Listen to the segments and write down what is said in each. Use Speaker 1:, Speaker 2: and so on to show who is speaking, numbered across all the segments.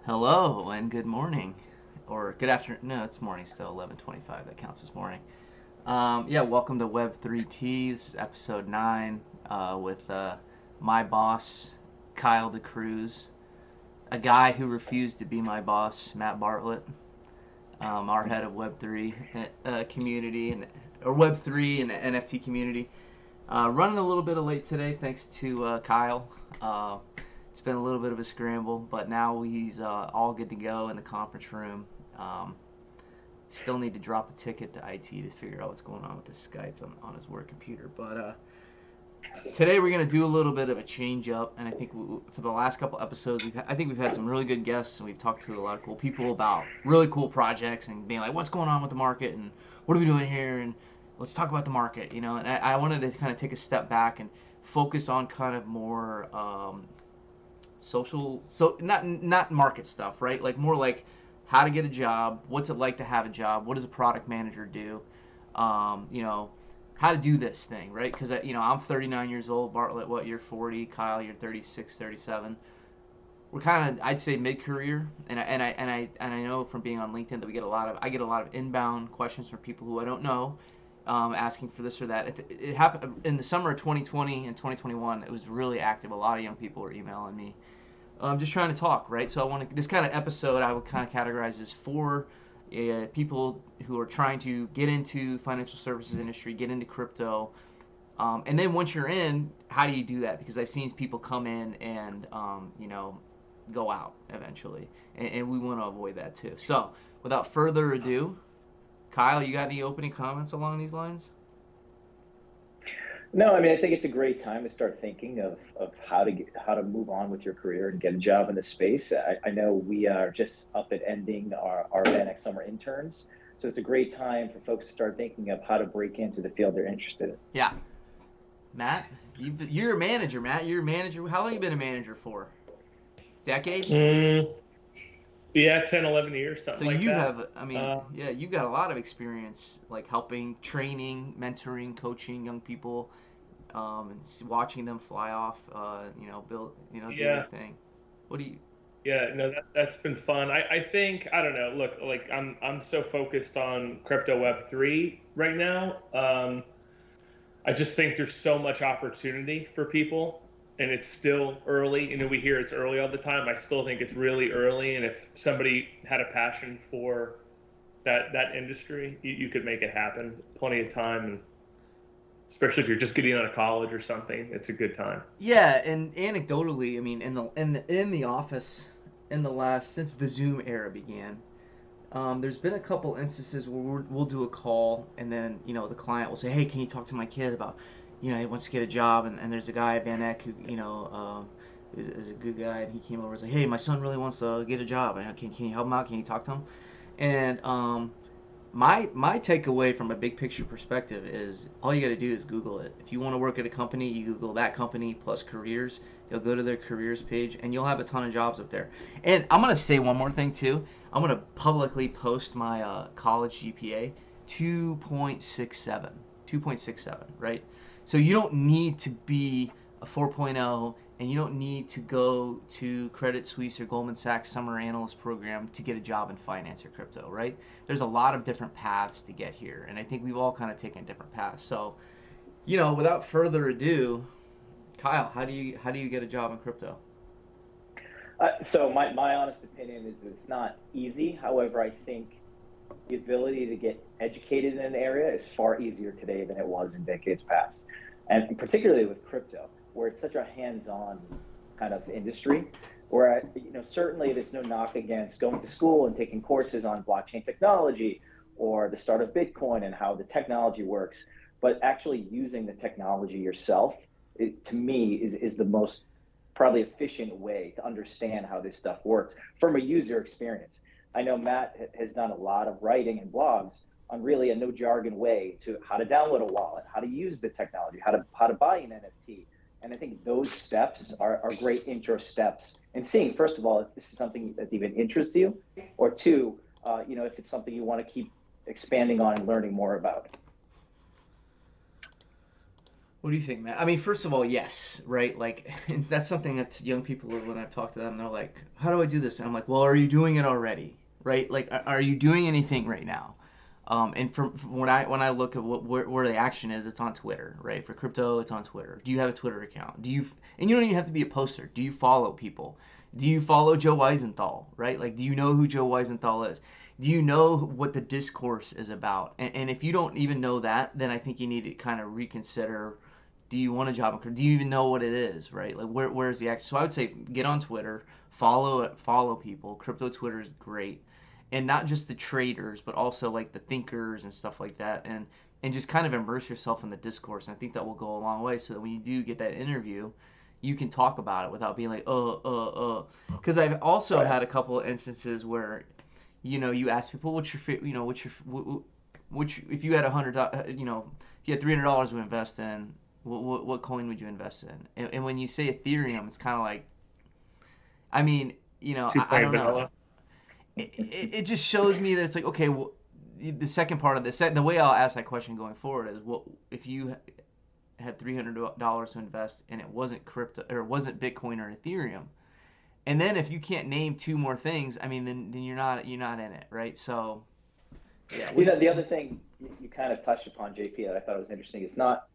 Speaker 1: Hello and good morning, or good afternoon. No, it's morning still. 11:25. That counts as morning. Yeah, welcome to Web3 TEA. This is episode 9 with my boss, Kyle DaCruz, a guy who refused to be my boss, Matt Bartlett, our head of Web3 community or Web3 and NFT community. Running a little bit of late today, thanks to Kyle. It's been a little bit of a scramble, but now he's all good to go in the conference room. Um, Still need to drop a ticket to IT to figure out what's going on with this Skype on his work computer. But today we're gonna do a little bit of a change up, and I think for the last couple episodes, I think we've had some really good guests, and we've talked to a lot of cool people about really cool projects and being like, what's going on with the market, and what are we doing here, and let's talk about the market, you know. And I wanted to kind of take a step back and focus on kind of more social, so not market stuff, right? Like more like how to get a job, what's it like to have a job, what does a product manager do, you know, how to do this thing, right? Because I'm 39 years old, Bartlett, what, you're 40, Kyle, you're 36, 37. We're kind of, I'd say, mid-career, and I know from being on LinkedIn that I get a lot of inbound questions from people who I don't know, asking for this or that. It happened in the summer of 2020 and 2021. It was really active. A lot of young people were emailing me, just trying to talk, right? So I want to, this kind of episode I would kind of categorize as for people who are trying to get into financial services industry, get into crypto, and then once you're in, how do you do that? Because I've seen people come in and go out eventually, and we want to avoid that too. So without further ado, Kyle, you got any opening comments along these lines?
Speaker 2: No, I mean, I think it's a great time to start thinking of how to move on with your career and get a job in this space. I know we are just up at ending our Vanex summer interns, so it's a great time for folks to start thinking of how to break into the field they're interested in.
Speaker 1: Yeah, Matt, you're a manager. Matt, you're a manager. How long you been a manager for? Decade?
Speaker 3: Mm, yeah, 10, 11 years,
Speaker 1: So
Speaker 3: something like
Speaker 1: you
Speaker 3: that.
Speaker 1: have, I mean,
Speaker 3: Uh,
Speaker 1: yeah, you've got a lot of experience, like helping, training, mentoring, coaching young people, and watching them fly off, build, do their
Speaker 3: yeah,
Speaker 1: thing. What do you?
Speaker 3: yeah, no, that's been fun. I think, I don't know, look, like I'm so focused on crypto Web3 right now. I just think there's so much opportunity for people and it's still early. We hear it's early all the time. I still think it's really early. And if somebody had a passion for that industry, you could make it happen. Plenty of time, and especially if you're just getting out of college or something, it's a good time.
Speaker 1: Yeah, and anecdotally, I mean, in the office, in the last since the Zoom era began, there's been a couple instances where we'll do a call, and then the client will say, "Hey, can you talk to my kid about, he wants to get a job," and there's a guy Van Eck who is a good guy, and he came over and said, "Hey, my son really wants to get a job, and can you help him out? Can you talk to him?" And my takeaway from a big picture perspective is all you got to do is Google it. If you want to work at a company, you Google that company plus careers. You'll go to their careers page, and you'll have a ton of jobs up there. And I'm gonna say one more thing too. I'm gonna publicly post my college GPA, 2.67, 2.67, right? So you don't need to be a 4.0, and you don't need to go to Credit Suisse or Goldman Sachs summer analyst program to get a job in finance or crypto, right? There's a lot of different paths to get here, and I think we've all kind of taken different paths. So, without further ado, Kyle, how do you get a job in crypto?
Speaker 2: So my honest opinion is that it's not easy. However, I think the ability to get educated in an area is far easier today than it was in decades past. And particularly with crypto, where it's such a hands-on kind of industry, where certainly there's no knock against going to school and taking courses on blockchain technology or the start of Bitcoin and how the technology works, but actually using the technology yourself, to me, is the most probably efficient way to understand how this stuff works from a user experience. I know Matt has done a lot of writing and blogs on really a no jargon way to how to download a wallet, how to use the technology, how to buy an NFT. And I think those steps are great intro steps. And seeing, first of all, if this is something that even interests you, or two, if it's something you want to keep expanding on and learning more about.
Speaker 1: What do you think, Matt? I mean, first of all, yes, right? Like, that's something that young people, when I've talked to them, they're like, how do I do this? And I'm like, well, are you doing it already? Right? Like, are you doing anything right now? And from when I look at where the action is, it's on Twitter, right? For crypto, it's on Twitter. Do you have a Twitter account? And you don't even have to be a poster. Do you follow people? Do you follow Joe Weisenthal, right? Like, do you know who Joe Weisenthal is? Do you know what the discourse is about? And if you don't even know that, then I think you need to kind of reconsider, do you want a job in crypto? Do you even know what it is, right? Like, where's the action? So I would say get on Twitter, follow people. Crypto Twitter is great, and not just the traders, but also like the thinkers and stuff like that, and just kind of immerse yourself in the discourse. And I think that will go a long way, so that when you do get that interview, you can talk about it without being like, Because I've also
Speaker 2: Right.
Speaker 1: had a couple of instances where, you ask people, what's your what's your which if you had if you had $300 to invest in, what coin would you invest in? And when you say Ethereum, it's kind of like, I mean,
Speaker 3: Too
Speaker 1: I
Speaker 3: plain
Speaker 1: don't know.
Speaker 3: vanilla.
Speaker 1: It just shows me that it's like, okay, well, the second part of this, the way I'll ask that question going forward is, what if you had $300 to invest and it wasn't crypto, or it wasn't Bitcoin or Ethereum? And then if you can't name two more things, I mean, then you're not in it, right? So yeah, what
Speaker 2: You
Speaker 1: do
Speaker 2: know, the
Speaker 1: you?
Speaker 2: other thing you kind of touched upon, JP, that I thought was interesting is not,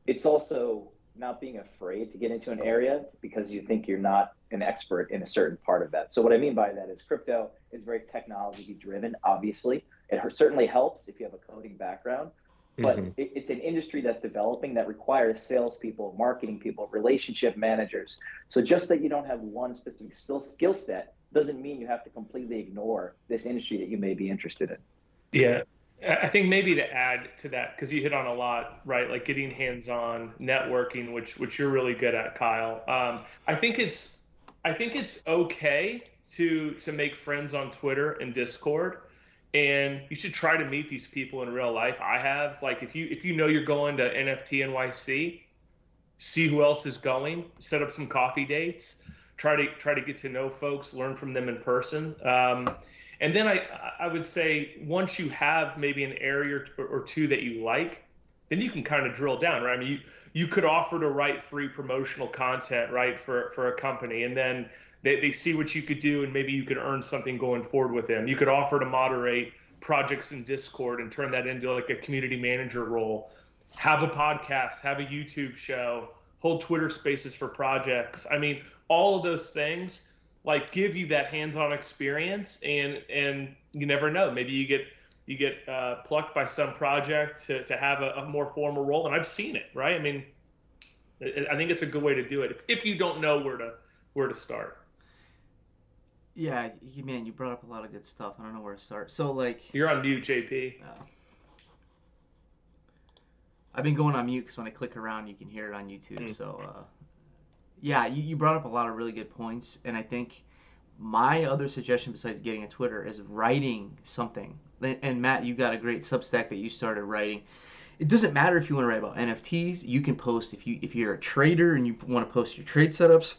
Speaker 2: it's also not being afraid to get into an area because you think you're not an expert in a certain part of that. So what I mean by that is crypto is very technology driven, obviously. It certainly helps if you have a coding background, but
Speaker 3: Hmm.
Speaker 2: it's an industry that's developing that requires salespeople, marketing people, relationship managers. So just that you don't have one specific skill set doesn't mean you have to completely ignore this industry that you may be interested in.
Speaker 3: Yeah. I think maybe to add to that, because you hit on a lot, right? Like getting hands-on, networking, which you're really good at, Kyle. I think it's okay to make friends on Twitter and Discord, and you should try to meet these people in real life. I have, like, if you know you're going to NFT NYC, see who else is going, set up some coffee dates, try to get to know folks, learn from them in person. And then I would say, once you have maybe an area or two that you like, then you can kind of drill down, right? I mean, you could offer to write free promotional content, right, for a company, and then they see what you could do, and maybe you could earn something going forward with them. You could offer to moderate projects in Discord and turn that into like a community manager role. Have a podcast, have a YouTube show, hold Twitter spaces for projects. I mean, all of those things like give you that hands-on experience, and you never know. Maybe you get plucked by some project to have a more formal role, and I've seen it, right? I mean, I think it's a good way to do it if you don't know where to start.
Speaker 1: Yeah, man, you brought up a lot of good stuff. I don't know where to start. So like,
Speaker 3: You're on mute, JP.
Speaker 1: uh, I've been going on mute because when I click around, you can hear it on YouTube.
Speaker 3: Mm.
Speaker 1: So yeah, you brought up a lot of really good points, and I think my other suggestion besides getting a Twitter is writing something. And Matt, you got a great Substack that you started writing. It doesn't matter if you want to write about NFTs. You can post if you're a trader and you want to post your trade setups.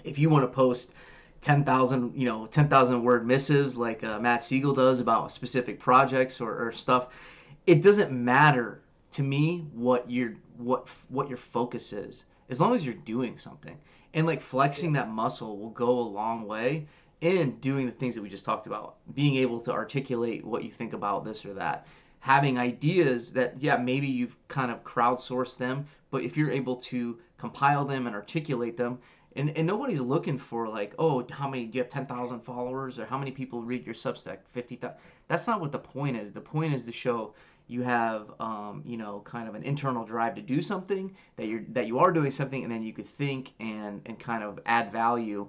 Speaker 1: If you want to post 10,000 word missives like Matt Siegel does about specific projects or stuff, it doesn't matter to me what your focus is, as long as you're doing something. And like
Speaker 2: Yeah.
Speaker 1: flexing that muscle will go a long way in doing the things that we just talked about, being able to articulate what you think about this or that, having ideas that, yeah, maybe you've kind of crowdsourced them, but if you're able to compile them and articulate them, and nobody's looking for like, oh, how many do you have, 10,000 followers, or how many people read your Substack, 50,000. That's not what the point is. The point is to show you have, kind of an internal drive to do something, that you are doing something, and then you could think and kind of add value.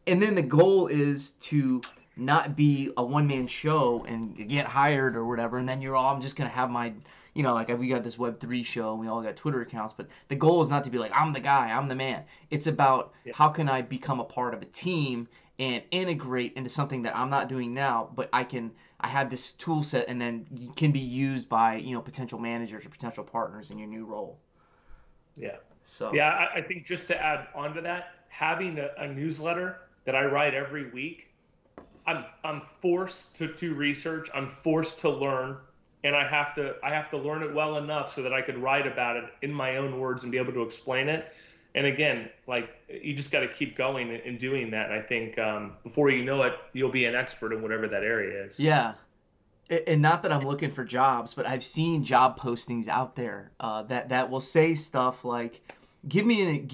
Speaker 1: And then the goal is to not be a one-man show and get hired or whatever, and then you're all, I'm just gonna have my, like we got this Web3 show and we all got Twitter accounts, but the goal is not to be like, I'm the guy, I'm the man. It's about,
Speaker 3: Yeah.
Speaker 1: how can I become a part of a team and integrate into something that I'm not doing now, but I have this tool set, and then can be used by, potential managers or potential partners in your new role.
Speaker 3: Yeah.
Speaker 1: So
Speaker 3: Yeah, I think just to add on to that, having a newsletter that I write every week, I'm forced to do research. I'm forced to learn and I have to learn it well enough so that I could write about it in my own words and be able to explain it. And again, like, you just got to keep going and doing that. And I think before you know it, you'll be an expert in whatever that area is.
Speaker 1: Yeah. And not that I'm looking for jobs, but I've seen job postings out there that will say stuff like, "Give me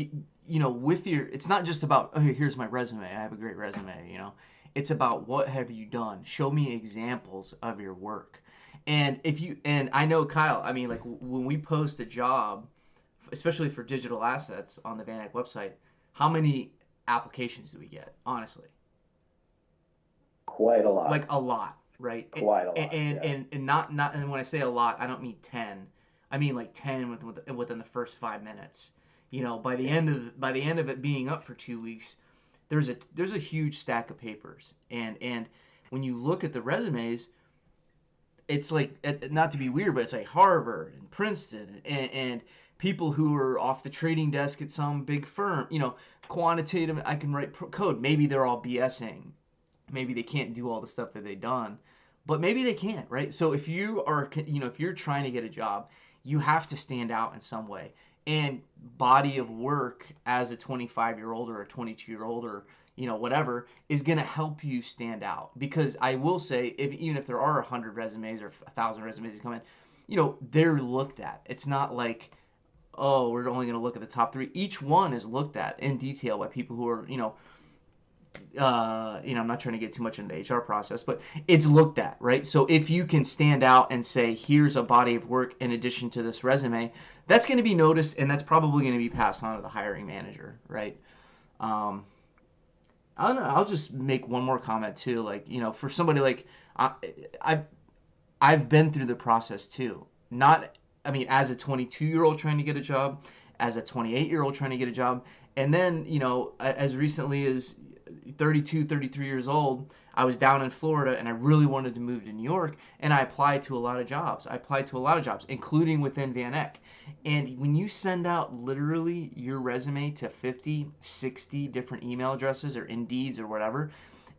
Speaker 1: with your." It's not just about, "Oh, here's my resume. I have a great resume." It's about, what have you done? Show me examples of your work. And I know, Kyle. I mean, like, when we post a job, especially for digital assets on the Vanek website, how many applications do we get? Honestly,
Speaker 2: Quite a lot.
Speaker 1: like a lot, right?
Speaker 2: Quite a
Speaker 1: And
Speaker 2: lot.
Speaker 1: and,
Speaker 2: Yeah.
Speaker 1: and, and not and when I say a lot, I don't mean 10. I mean like 10 within the first 5 minutes. By the end of it being up for 2 weeks, there's a huge stack of papers, and when you look at the resumes, it's like, not to be weird, but it's like Harvard and Princeton and people who are off the trading desk at some big firm. Quantitative. I can write code. Maybe they're all BSing. Maybe they can't do all the stuff that they've done, but maybe they can't, right? So if you're trying to get a job, you have to stand out in some way. And body of work as a 25-year-old or a 22-year-old, or whatever, is going to help you stand out. Because I will say, even if there are 100 resumes or 1,000 resumes that come in, they're looked at. It's not like, oh, we're only going to look at the top three. Each one is looked at in detail by people who are, I'm not trying to get too much into the HR process, but it's looked at, right? So if you can stand out and say, here's a body of work in addition to this resume, that's going to be noticed, and that's probably going to be passed on to the hiring manager, right? Um, I don't know. I'll just make one more comment too. Like, for somebody like, I, I've I've been through the process too. Not, I mean, as a 22-year-old trying to get a job, as a 28-year-old trying to get a job, and then, as recently as 32, 33 years old, I was down in Florida and I really wanted to move to New York, and I applied to a lot of jobs. Including within Van Eck. And when you send out literally your resume to 50, 60 different email addresses or Indeeds or whatever,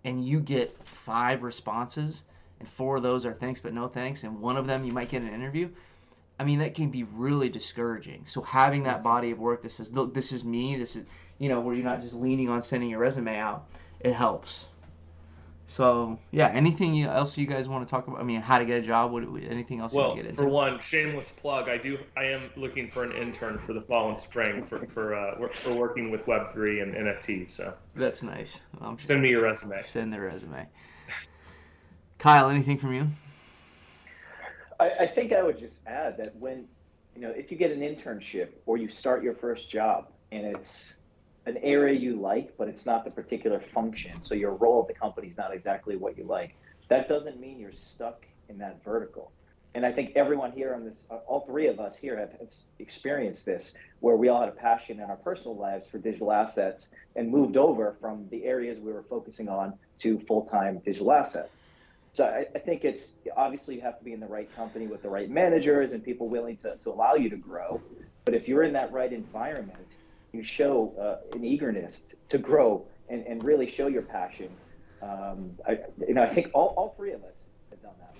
Speaker 1: and you get 5 responses, and 4 of those are thanks but no thanks, and one of them you might get an interview, I mean, that can be really discouraging. So having that body of work that says, look, this is me, this is, where you're not just leaning on sending your resume out, it helps. So, yeah, anything else you guys want to talk about? I mean, how to get a job? Anything else you want to
Speaker 3: Well,
Speaker 1: get
Speaker 3: for
Speaker 1: into?
Speaker 3: one, shameless plug. I am looking for an intern for the fall and spring for working with Web3 and NFT. So
Speaker 1: That's nice.
Speaker 3: send me your resume.
Speaker 1: Send the resume. Kyle, anything from you?
Speaker 2: I think I would just add that if you get an internship or you start your first job and it's an area you like, but it's not the particular function, so your role at the company is not exactly what you like, that doesn't mean you're stuck in that vertical. And I think everyone here on this, all three of us here have experienced this, where we all had a passion in our personal lives for digital assets and moved over from the areas we were focusing on to full-time digital assets. So I think it's obviously you have to be in the right company with the right managers and people willing to allow you to grow. But if you're in that right environment, you show an eagerness to grow and really show your passion. I think all three of us have done that.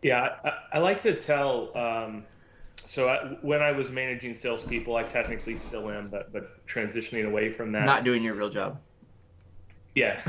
Speaker 3: Yeah, I like to tell. When I was managing salespeople, I technically still am, but transitioning away from that.
Speaker 1: Not doing your real job.
Speaker 3: Yeah,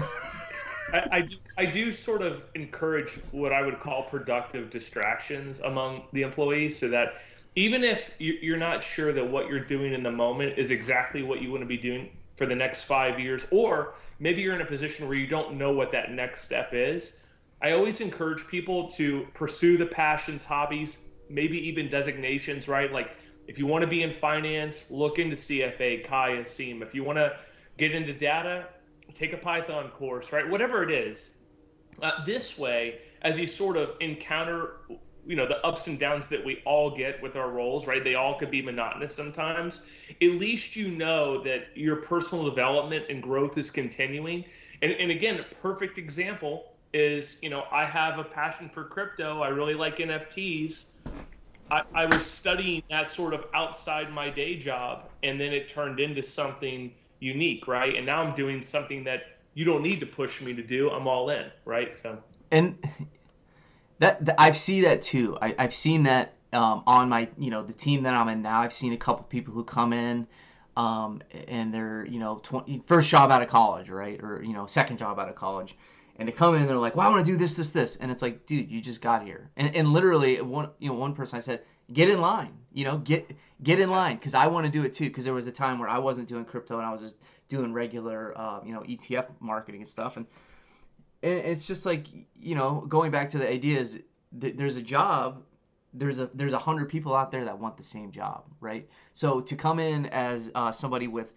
Speaker 3: I do sort of encourage what I would call productive distractions among the employees, so that even if you're not sure that what you're doing in the moment is exactly what you want to be doing for the next 5 years, or maybe you're in a position where you don't know what that next step is, I always encourage people to pursue the passions, hobbies, maybe even designations, right? Like, if you want to be in finance, look into CFA, Chi, and SEAM. If you want to get into data, take a Python course, right? Whatever it is. This way, as you sort of encounter, the ups and downs that we all get with our roles, right? They all could be monotonous sometimes. At least you know that your personal development and growth is continuing. And again, a perfect example is, I have a passion for crypto. I really like NFTs. I was studying that sort of outside my day job, and then it turned into something unique, right? And now I'm doing something that you don't need to push me to do. I'm all in, right? So,
Speaker 1: And I see that too. I've seen that on my, the team that I'm in now. I've seen a couple people who come in, and they're, 20, first job out of college, right, or second job out of college, and they come in and they're like, "Well, I want to do this, this, this," and it's like, dude, you just got here, and literally one person I said, get in line, get in line, because I want to do it too, because there was a time where I wasn't doing crypto and I was just doing regular, ETF marketing and stuff, and it's just like, going back to the idea is there's a job, there's 100 people out there that want the same job, right? So to come in as somebody with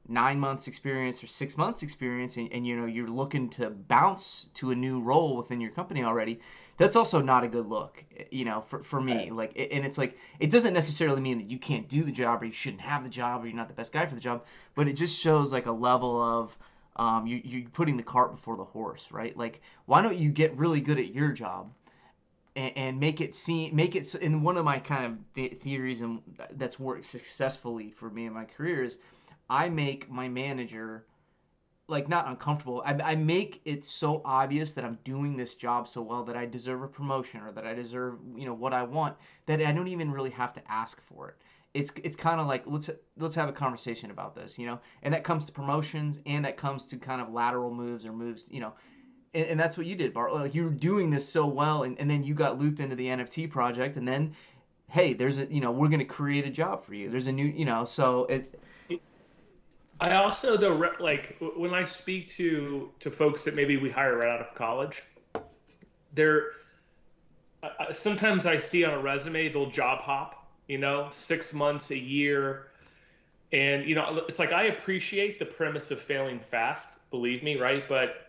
Speaker 1: 9 months experience or 6 months experience, and you're looking to bounce to a new role within your company already, that's also not a good look, for me. Like, and it's like, it doesn't necessarily mean that you can't do the job or you shouldn't have the job or you're not the best guy for the job, but it just shows like a level of you're putting the cart before the horse, right? Like, why don't you get really good at your job and make it. In one of my kind of theories, and that's worked successfully for me in my career, is I make my manager, like, not uncomfortable. I make it so obvious that I'm doing this job so well that I deserve a promotion, or that I deserve, what I want, that I don't even really have to ask for it. It's kind of like, let's have a conversation about this, and that comes to promotions, and that comes to kind of lateral moves or moves, and that's what you did, Bart. Like, you were doing this so well, and then you got looped into the NFT project, and then, hey, there's we're going to create a job for you. There's a new, so it.
Speaker 3: I also, though, like when I speak to folks that maybe we hire right out of college, they're sometimes I see on a resume they'll job hop, 6 months, a year, and it's like, I appreciate the premise of failing fast, believe me, right? But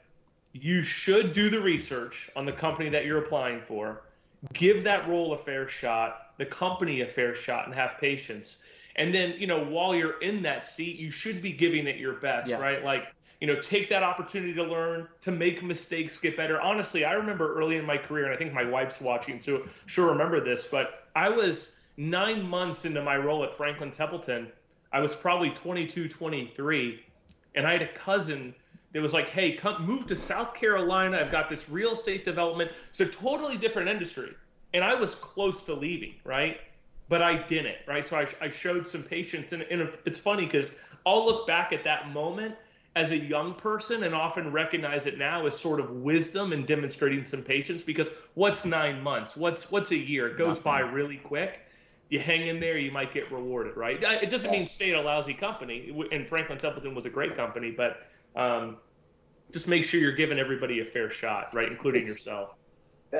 Speaker 3: you should do the research on the company that you're applying for, give that role a fair shot, the company a fair shot, and have patience. And then, while you're in that seat, you should be giving it your best,
Speaker 1: Yeah.
Speaker 3: right? Like, take that opportunity to learn, to make mistakes, get better. Honestly, I remember early in my career, and I think my wife's watching, so she'll remember this, but I was 9 months into my role at Franklin Templeton. I was probably 22, 23, and I had a cousin that was like, "Hey, come move to South Carolina. I've got this real estate development." So totally different industry. And I was close to leaving, right? But I didn't, right? So I showed some patience. And it's funny because I'll look back at that moment as a young person and often recognize it now as sort of wisdom and demonstrating some patience, because what's 9 months? What's a year? It goes by really quick. You hang in there, you might get rewarded, right? It doesn't mean stay at a lousy company. And Franklin Templeton was a great company, but just make sure you're giving everybody a fair shot, right? Including yourself.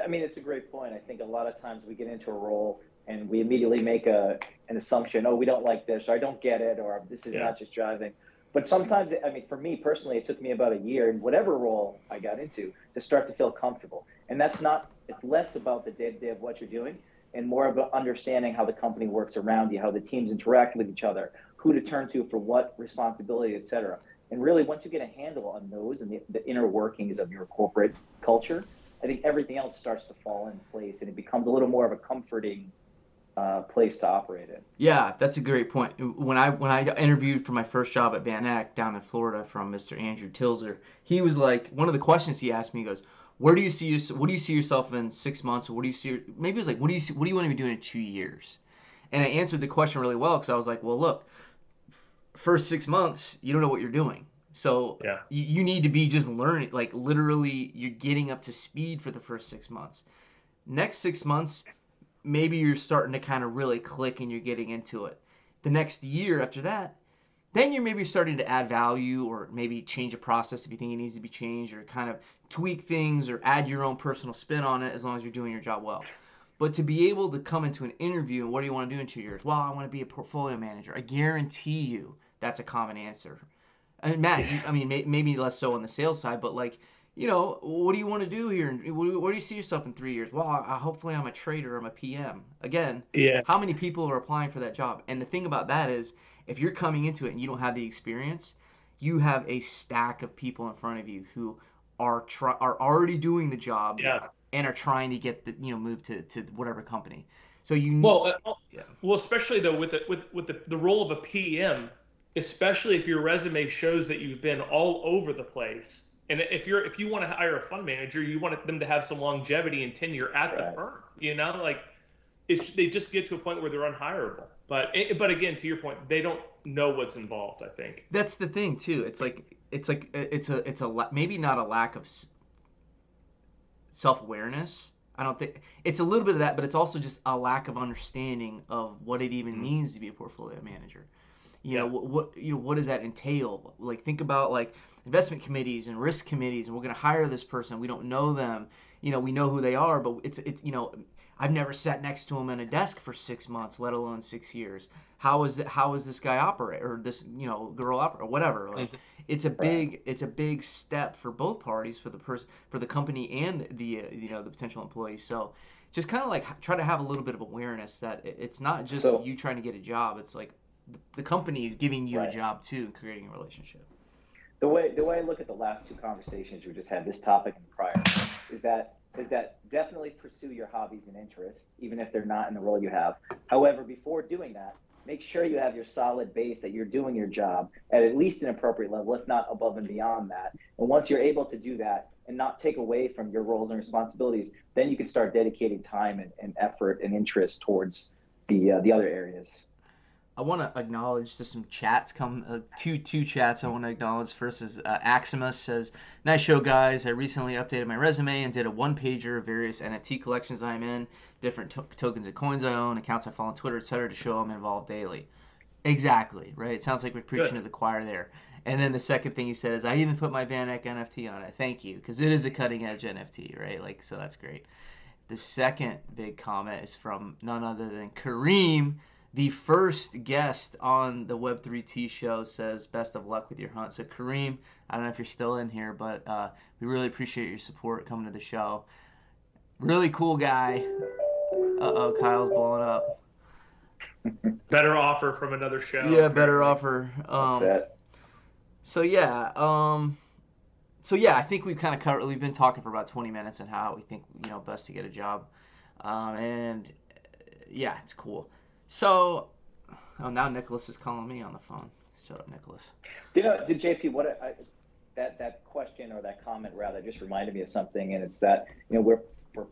Speaker 2: I mean, it's a great point. I think a lot of times we get into a role and we immediately make an assumption, oh, we don't like this, or I don't get it, or this is not just driving. But sometimes, I mean, for me personally, it took me about a year in whatever role I got into to start to feel comfortable. And it's less about the day-to-day of what you're doing and more about understanding how the company works around you, how the teams interact with each other, who to turn to for what responsibility, et cetera. And really, once you get a handle on those and the inner workings of your corporate culture, I think everything else starts to fall in place, and it becomes a little more of a comforting place to operate in.
Speaker 1: Yeah, that's a great point. When I interviewed for my first job at Van Eck down in Florida from Mr. Andrew Tilzer, he was like, one of the questions he asked me, he goes, what do you see yourself in 6 months, or what do you see? Maybe it was like, what do you want to be doing in 2 years? And I answered the question really well, because I was like, well, look, first 6 months, you don't know what you're doing. So
Speaker 3: Yeah.
Speaker 1: you need to be just learning, like, literally you're getting up to speed for the first 6 months. Next 6 months, maybe you're starting to kind of really click and you're getting into it. The next year after that, then you're maybe starting to add value, or maybe change a process if you think it needs to be changed, or kind of tweak things or add your own personal spin on it, as long as you're doing your job well. But to be able to come into an interview and, what do you want to do in 2 years? Well, I want to be a portfolio manager. I guarantee you that's a common answer. I mean, Matt, I mean, maybe less so on the sales side, but like, what do you want to do here? Where do you see yourself in 3 years? Well, hopefully I'm a trader, I'm a PM. Again,
Speaker 3: Yeah.
Speaker 1: how many people are applying for that job? And the thing about that is, if you're coming into it and you don't have the experience, you have a stack of people in front of you who are already doing the job,
Speaker 3: Yeah.
Speaker 1: and are trying to get the move to whatever company. So yeah.
Speaker 3: Well, especially though with the role of a PM, especially if your resume shows that you've been all over the place, And if you want to hire a fund manager, you want them to have some longevity and tenure at
Speaker 2: That's
Speaker 3: the
Speaker 2: right.
Speaker 3: firm. Like they just get to a point where they're unhireable. But again, to your point, they don't know what's involved, I think.
Speaker 1: That's the thing too. It's maybe not a lack of self-awareness. I don't think it's a little bit of that, but it's also just a lack of understanding of what it even
Speaker 3: Mm-hmm.
Speaker 1: means to be a portfolio manager.
Speaker 3: Yeah.
Speaker 1: What does that entail? Like, think about like investment committees and risk committees, and we're going to hire this person. We don't know them. We know who they are, but I've never sat next to him at a desk for 6 months, let alone 6 years. How is this guy operate, or this girl operate, or whatever? Like,
Speaker 3: Mm-hmm.
Speaker 2: Right.
Speaker 1: it's a big step for both parties, for the person, for the company, and the potential employees. So just kind of like try to have a little bit of awareness that it's not just
Speaker 2: So
Speaker 1: you trying to get a job. It's like the company is giving you a
Speaker 2: right.
Speaker 1: job too, and creating a relationship.
Speaker 2: The way I look at the last two conversations we just had, this topic and prior, is that definitely pursue your hobbies and interests, even if they're not in the role you have. However, before doing that, make sure you have your solid base that you're doing your job at least an appropriate level, if not above and beyond that. And once you're able to do that and not take away from your roles and responsibilities, then you can start dedicating time and effort and interest towards the other areas.
Speaker 1: I want to acknowledge just some chats come two chats I want to acknowledge. First is Aximus says, "Nice show, guys. I recently updated my resume and did a one pager of various NFT collections I'm in, different tokens and coins I own, accounts I follow on Twitter, etc. to show I'm involved daily." Exactly, right? It sounds like we're preaching
Speaker 3: Good.
Speaker 1: to the choir there. And then the second thing he said is, "I even put my Van Eck NFT on it. Thank you, because it is a cutting edge NFT, right? Like, so that's great." The second big comment is from none other than Kareem, the first guest on the Web3 T show. Says, "Best of luck with your hunt." So Kareem, I don't know if you're still in here, but we really appreciate your support coming to the show. Really cool guy. Uh oh, Kyle's blowing up.
Speaker 3: Better offer from another show,
Speaker 1: Yeah, better
Speaker 3: apparently.
Speaker 1: offer.
Speaker 2: That's it.
Speaker 1: So yeah, so yeah, I think we've kind of covered. We've been talking for about 20 minutes and how we think best to get a job, and yeah, it's cool. So, oh, now Nicholas is calling me on the phone. Shut up, Nicholas.
Speaker 2: Did JP, that question or that comment rather just reminded me of something, and it's that we're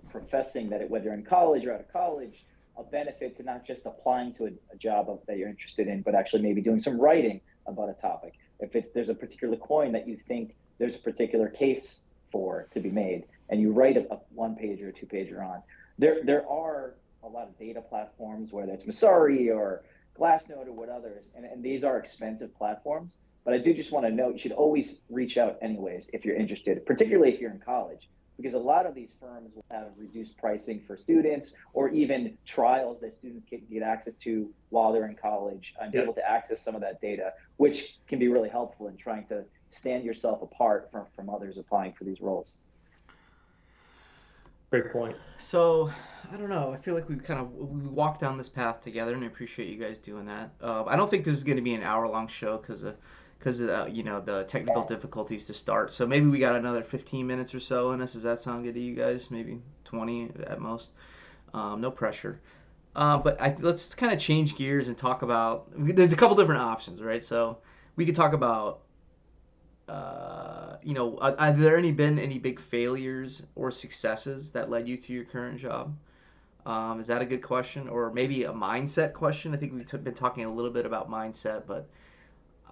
Speaker 2: professing that whether in college or out of college, a benefit to not just applying to a job that you're interested in, but actually maybe doing some writing about a topic. If there's a particular coin that you think there's a particular case for to be made, and you write a one page or a two pager on, there are a lot of data platforms, whether it's Masari or Glassnode or what others, and these are expensive platforms. But I do just want to note you should always reach out anyways if you're interested, particularly if you're in college, because a lot of these firms will have reduced pricing for students or even trials that students can get access to while they're in college and be
Speaker 3: Yeah.
Speaker 2: able to access some of that data, which can be really helpful in trying to stand yourself apart from others applying for these roles.
Speaker 3: Great point.
Speaker 1: So, I don't know. I feel like we walked down this path together, and I appreciate you guys doing that. I don't think this is going to be an hour long show because of the technical difficulties to start. So maybe we got another 15 minutes or so in us. Does that sound good to you guys? Maybe 20 at most. No pressure. But let's kind of change gears and talk about. There's a couple different options, right? So we could talk about. Have there been any big failures or successes that led you to your current job? Is that a good question, or maybe a mindset question? I think we've been talking a little bit about mindset, but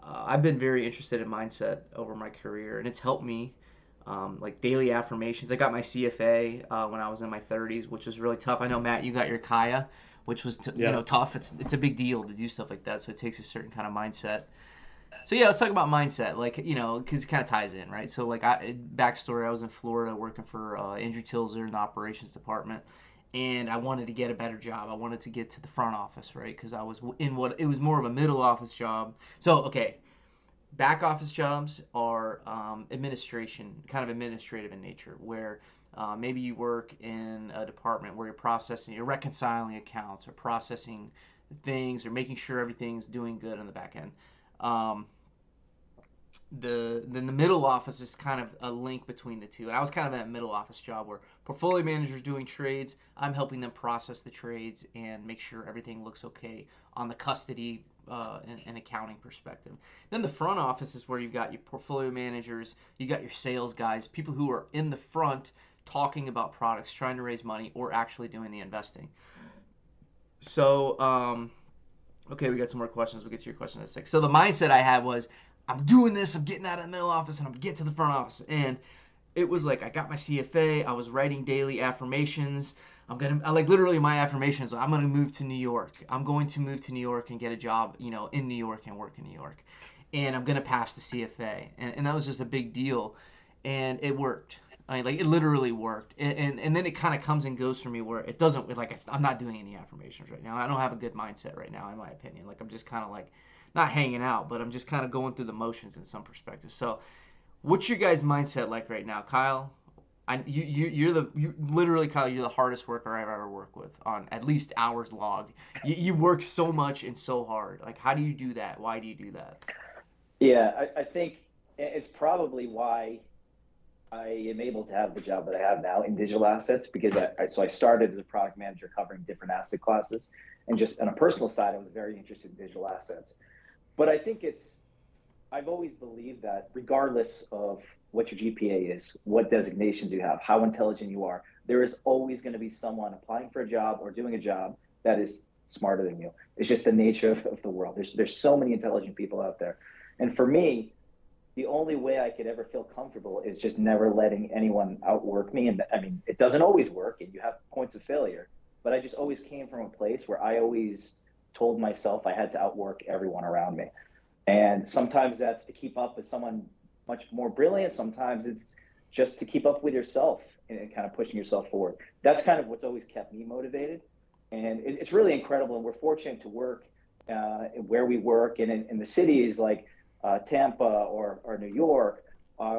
Speaker 1: I've been very interested in mindset over my career, and it's helped me. Like daily affirmations. I got my CFA when I was in my 30s, which was really tough. I know, Matt, you got your Kaya, which was
Speaker 3: Yeah.
Speaker 1: tough. It's a big deal to do stuff like that, so it takes a certain kind of mindset. So yeah, let's talk about mindset, like because it kind of ties in, right? So like, backstory: I was in Florida working for Andrew Tilzer in the operations department, and I wanted to get a better job. I wanted to get to the front office, right? Because I was in what it was more of a middle office job. So okay, back office jobs are kind of administrative in nature, where maybe you work in a department where you're reconciling accounts or processing things or making sure everything's doing good on the back end. Um, then the middle office is kind of a link between the two, and I was kind of that middle office job where portfolio managers doing trades, I'm helping them process the trades and make sure everything looks okay on the custody an accounting perspective. Then the front office is where you've got your portfolio managers, you got your sales guys, people who are in the front talking about products, trying to raise money, or actually doing the investing. So, okay, we got some more questions. We'll get to your question in a sec. So the mindset I had was, I'm doing this, I'm getting out of the middle office, and I'm getting to the front office. And it was like I got my CFA, I was writing daily affirmations. I like literally my affirmations. I'm gonna move to New York. I'm going to move to New York and get a job, in New York and work in New York. And I'm gonna pass the CFA. And that was just a big deal. And it worked. I mean, like it literally worked. And then it kind of comes and goes for me where it doesn't like I'm not doing any affirmations right now. I don't have a good mindset right now, in my opinion. Like I'm just kind of like not hanging out, but I'm just kind of going through the motions in some perspective. So, what's your guys' mindset like right now, Kyle? You literally, Kyle, you're the hardest worker I've ever worked with on at least hours logged. You work so much and so hard. Like, how do you do that? Why do you do that?
Speaker 2: Yeah, I think it's probably why I am able to have the job that I have now in digital assets because I started as a product manager covering different asset classes. And just on a personal side, I was very interested in digital assets. But I think I've always believed that regardless of what your GPA is, what designations you have, how intelligent you are, there is always going to be someone applying for a job or doing a job that is smarter than you. It's just the nature of the world. There's so many intelligent people out there. And for me, the only way I could ever feel comfortable is just never letting anyone outwork me. And I mean, it doesn't always work and you have points of failure, but I just always came from a place where I always told myself I had to outwork everyone around me. And sometimes that's to keep up with someone much more brilliant. Sometimes it's just to keep up with yourself and kind of pushing yourself forward. That's kind of what's always kept me motivated. And it's really incredible. And we're fortunate to work where we work and in the cities like Tampa or New York,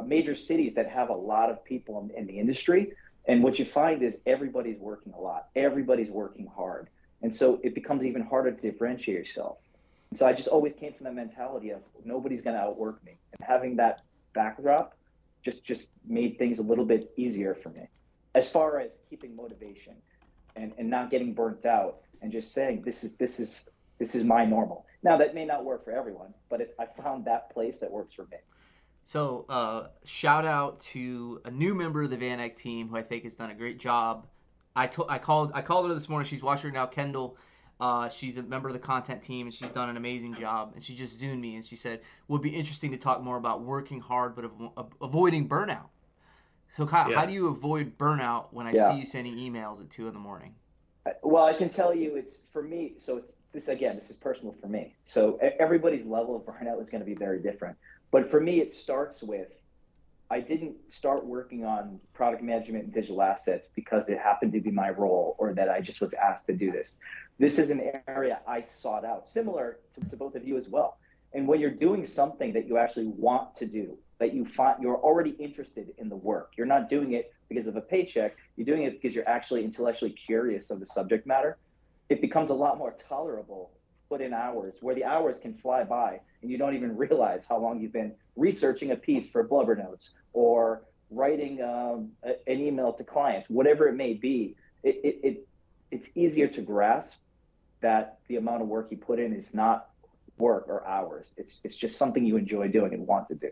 Speaker 2: major cities that have a lot of people in the industry. And what you find is everybody's working a lot. Everybody's working hard. And so it becomes even harder to differentiate yourself. And so I just always came from the mentality of nobody's going to outwork me. And having that backdrop just made things a little bit easier for me. As far as keeping motivation and not getting burnt out and just saying this is my normal. Now that may not work for everyone, but I found that place that works for me.
Speaker 1: So, shout out to a new member of the Van Eyck team who I think has done a great job. I called her this morning. She's watching her now, Kendall. She's a member of the content team, and she's done an amazing job. And she just zoomed me, and she said, "Would be interesting to talk more about working hard but avoiding burnout." So, Kyle, how
Speaker 3: Yeah.
Speaker 1: do you avoid burnout when I see
Speaker 2: Yeah.
Speaker 1: you sending emails at 2 in the morning?
Speaker 2: Well, I can tell you it's for me. So it's this again. This is personal for me. So everybody's level of burnout is going to be very different. But for me, it starts with I didn't start working on product management and digital assets because it happened to be my role or that I just was asked to do this. This is an area I sought out, similar to both of you as well. And when you're doing something that you actually want to do, that you find you're already interested in the work, you're not doing it because of a paycheck, you're doing it because you're actually intellectually curious of the subject matter, it becomes a lot more tolerable put in hours where the hours can fly by and you don't even realize how long you've been researching a piece for blubber notes or writing an email to clients, whatever it may be. It's easier to grasp that the amount of work you put in is not work or hours. It's just something you enjoy doing and want to do.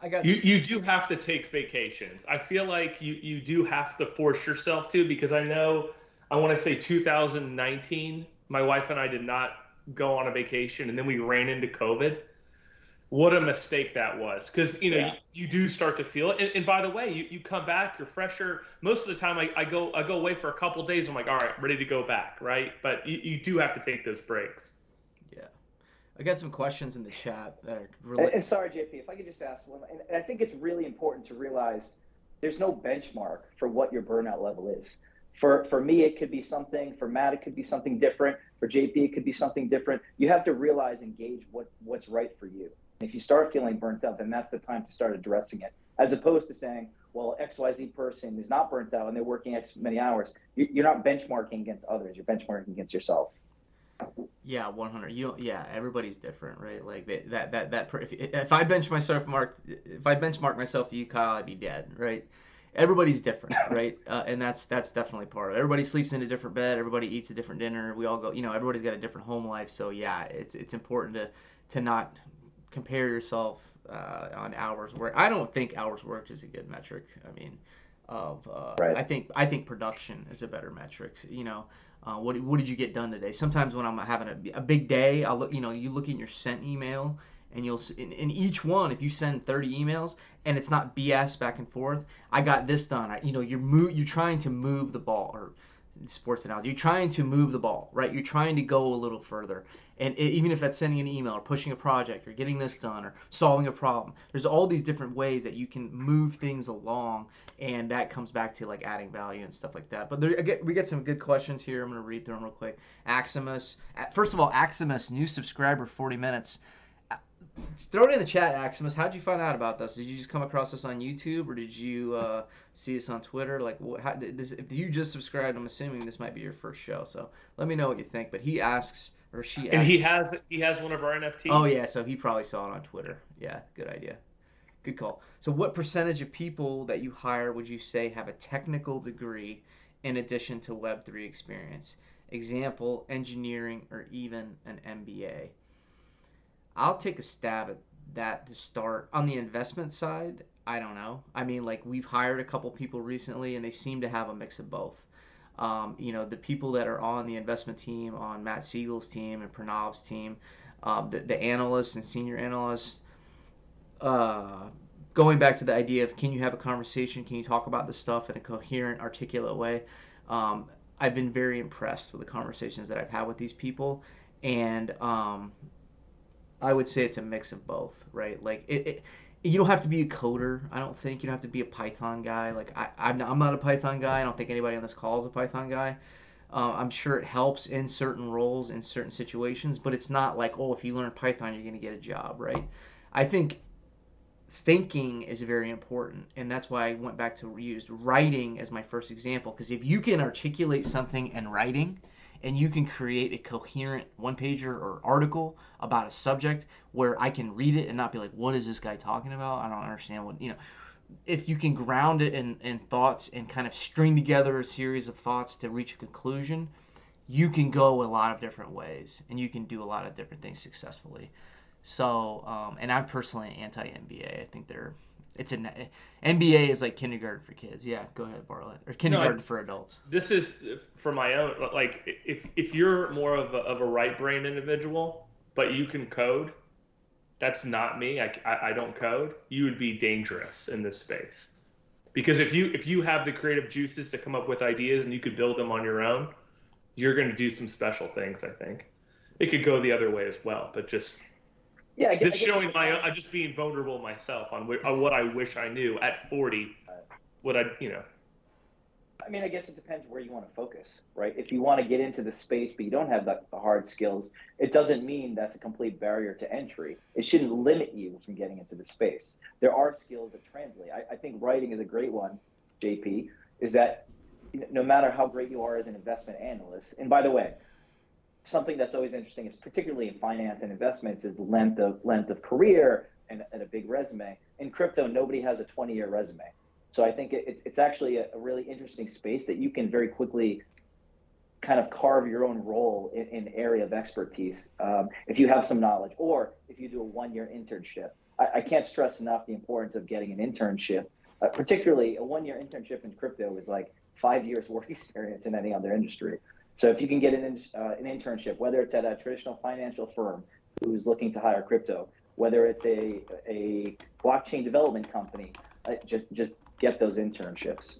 Speaker 1: I got
Speaker 3: You do have to take vacations. I feel like you do have to force yourself to because I want to say 2019, my wife and I did not go on a vacation and then we ran into COVID. What a mistake that was because
Speaker 2: Yeah.
Speaker 3: you do start to feel it. And by the way, you come back, you're fresher. Most of the time I go away for a couple of days. I'm like, all right, ready to go back, right? But you do have to take those breaks.
Speaker 1: Yeah, I got some questions in the chat that are
Speaker 2: And sorry, JP, if I could just ask one, and I think it's really important to realize there's no benchmark for what your burnout level is. For me, it could be something. For Matt, it could be something different. For JP, it could be something different. You have to realize and gauge what's right for you. And if you start feeling burnt out, then that's the time to start addressing it, as opposed to saying, well, XYZ person is not burnt out and they're working X many hours. You're not benchmarking against others. You're benchmarking against yourself.
Speaker 1: Yeah, 100. You don't. Yeah, everybody's different, right? Like if I benchmark myself to you, Kyle, I'd be dead, right? everybody's different, right? And that's definitely part of it. Everybody sleeps in a different bed. Everybody eats a different dinner. We all go, everybody's got a different home life. So yeah, it's important to not compare yourself on hours work. I don't think hours worked is a good metric. I mean,
Speaker 2: Right.
Speaker 1: I think production is a better metric. What did you get done today? Sometimes when I'm having a big day, I'll look. You look in your sent email, and you'll in each one, if you send 30 emails and it's not BS back and forth, I got this done. You're trying to move the ball, or sports analogy, you're trying to move the ball, right? You're trying to go a little further. And even if that's sending an email or pushing a project or getting this done or solving a problem, there's all these different ways that you can move things along, and that comes back to like adding value and stuff like that. But we get some good questions here. I'm going to read through them real quick. Aximus, first of all, Aximus, new subscriber, 40 minutes. Throw it in the chat, Aximus. How'd you find out about this? Did you just come across this on YouTube, or did you see this on Twitter? Like, if you just subscribed, I'm assuming this might be your first show. So let me know what you think. But he asks, or she asks.
Speaker 3: And he has one of our NFTs.
Speaker 1: Oh yeah, so he probably saw it on Twitter. Yeah, good idea. Good call. So what percentage of people that you hire would you say have a technical degree in addition to Web3 experience? Example, engineering, or even an MBA. I'll take a stab at that to start. On the investment side, I don't know. I mean, like, we've hired a couple people recently, and they seem to have a mix of both. The people that are on the investment team, on Matt Siegel's team and Pranav's team, the analysts and senior analysts, going back to the idea of, can you have a conversation? Can you talk about this stuff in a coherent, articulate way? I've been very impressed with the conversations that I've had with these people, and I would say it's a mix of both, right? Like you don't have to be a coder. I don't think you don't have to be a Python guy. Like I'm not a Python guy. I don't think anybody on this call is a Python guy. I'm sure it helps in certain roles, in certain situations, but it's not like, oh, if you learn Python, you're going to get a job, right? I think thinking is very important, and that's why I went back to used writing as my first example, because if you can articulate something in writing, and you can create a coherent one-pager or article about a subject where I can read it and not be like, what is this guy talking about? I don't understand if you can ground it in thoughts and kind of string together a series of thoughts to reach a conclusion, you can go a lot of different ways, and you can do a lot of different things successfully. So, and I'm personally anti-MBA. I think MBA is like kindergarten for kids. Yeah, go ahead, Bartlett. Or kindergarten for adults.
Speaker 3: This is for my own. Like, if you're more of a right brain individual, but you can code, that's not me. I don't code. You would be dangerous in this space, because if you have the creative juices to come up with ideas and you could build them on your own, you're going to do some special things. I think it could go the other way as well, but just. Yeah, I'm just being vulnerable myself on what I wish I knew at 40.
Speaker 2: I mean, I guess it depends where you want to focus, right? If you want to get into the space, but you don't have the hard skills, it doesn't mean that's a complete barrier to entry. It shouldn't limit you from getting into the space. There are skills that translate. I think writing is a great one, JP, is that no matter how great you are as an investment analyst, and by the way, something that's always interesting is, particularly in finance and investments, is length of career and a big resume. In crypto, nobody has a 20-year resume. So I think it's actually a really interesting space that you can very quickly kind of carve your own role in area of expertise if you have some knowledge, or if you do a one-year internship. I can't stress enough the importance of getting an internship, particularly a one-year internship in crypto is like 5 years work experience in any other industry. So if you can get an internship, whether it's at a traditional financial firm who's looking to hire crypto, whether it's a blockchain development company, just get those internships.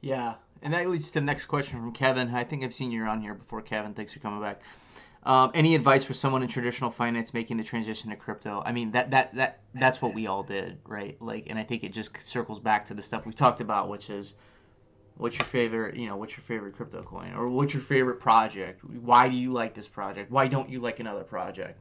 Speaker 1: Yeah, and that leads to the next question from Kevin. I think I've seen you on here before, Kevin. Thanks for coming back. Any advice for someone in traditional finance making the transition to crypto? I mean, that's what we all did, right? Like, and I think it just circles back to the stuff we talked about, which is, what's your favorite crypto coin, or what's your favorite project? Why do you like this project? Why don't you like another project?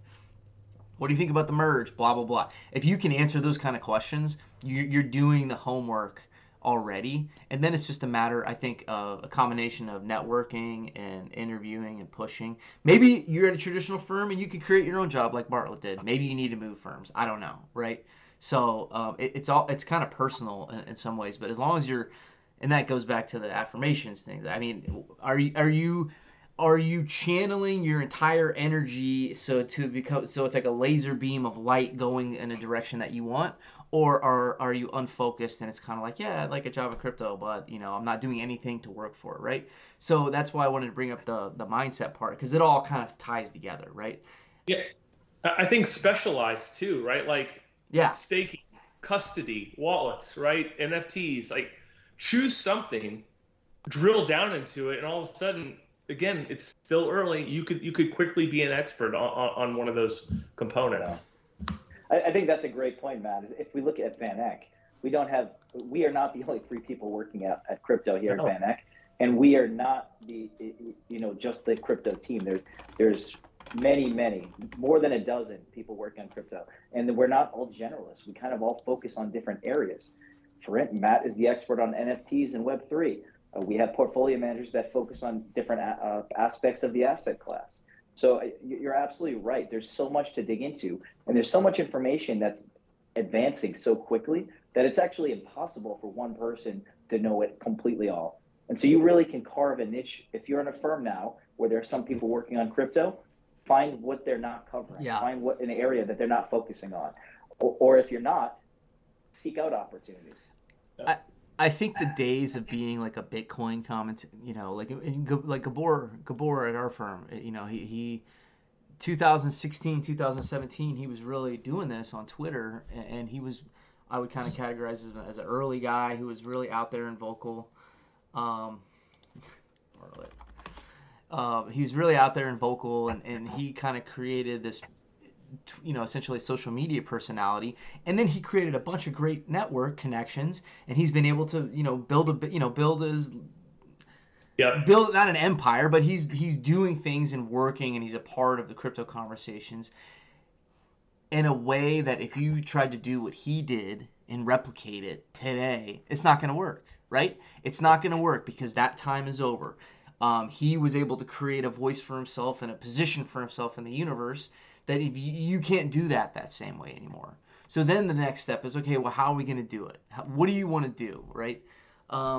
Speaker 1: What do you think about the merge? Blah, blah, blah. If you can answer those kind of questions, you're doing the homework already. And then it's just a matter, I think, of a combination of networking and interviewing and pushing. Maybe you're at a traditional firm and you can create your own job like Bartlett did. Maybe you need to move firms. I don't know, right? So it's kind of personal in some ways, but as long as you're, and that goes back to the affirmations thing. I mean, are you channeling your entire energy so it's like a laser beam of light going in a direction that you want, or are you unfocused and it's kind of like, yeah, I'd like a job of crypto, but I'm not doing anything to work for it, right? So that's why I wanted to bring up the mindset part, because it all kind of ties together, right?
Speaker 3: Yeah, I think specialized too, right? Like
Speaker 1: Yeah.
Speaker 3: staking, custody, wallets, right? NFTs. Like choose something, drill down into it, and all of a sudden, again, it's still early. You could quickly be an expert on one of those
Speaker 2: Yeah.
Speaker 3: components.
Speaker 2: I think that's a great point, Matt. If we look at Van Eck, we are not the only three people working at crypto here at
Speaker 3: No.
Speaker 2: Van Eck, and we are not just the crypto team. There's many, more than a dozen people working on crypto, and we're not all generalists. We kind of all focus on different areas. For it, Matt is the expert on NFTs and Web3. We have portfolio managers that focus on different aspects of the asset class. So you're absolutely right. There's so much to dig into, and there's so much information that's advancing so quickly that it's actually impossible for one person to know it completely all. And so you really can carve a niche. If you're in a firm now where there are some people working on crypto, find what they're not covering,
Speaker 1: Yeah.
Speaker 2: find what an area that they're not focusing on. Or if you're not, seek out opportunities.
Speaker 1: I think the days of being like a Bitcoin comment, like Gabor at our firm, he 2016, 2017, he was really doing this on Twitter, and I would kind of categorize him as an early guy who was really out there and vocal. Um, he was really out there and vocal, and he kind of created this, essentially a social media personality, and then he created a bunch of great network connections, and he's been able to,
Speaker 3: Yep.
Speaker 1: build not an empire, but he's doing things and working, and he's a part of the crypto conversations in a way that if you tried to do what he did and replicate it today, it's not going to work, right? It's not going to work because that time is over. He was able to create a voice for himself and a position for himself in the universe that if you can't do that same way anymore. So then the next step is, okay, well, how are we going to do it? What do you want to do, right?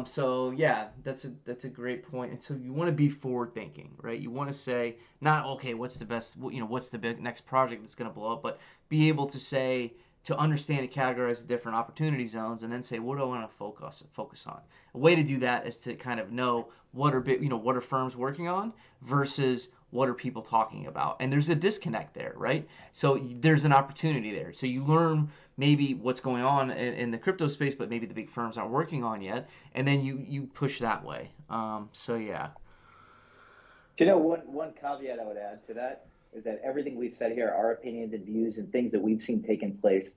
Speaker 1: So yeah, that's a great point. And so you want to be forward thinking, right? You want to say not, okay, what's the best, what's the big next project that's going to blow up, but be able to say, to understand and categorize the different opportunity zones, and then say, what do I want to focus on? A way to do that is to kind of know what are firms working on versus what are people talking about, and there's a disconnect there, right? So there's an opportunity there. So you learn maybe what's going on in the crypto space, but maybe the big firms aren't working on yet, and then you push that way. So yeah.
Speaker 2: One caveat I would add to that is that everything we've said here, our opinions and views and things that we've seen taking place,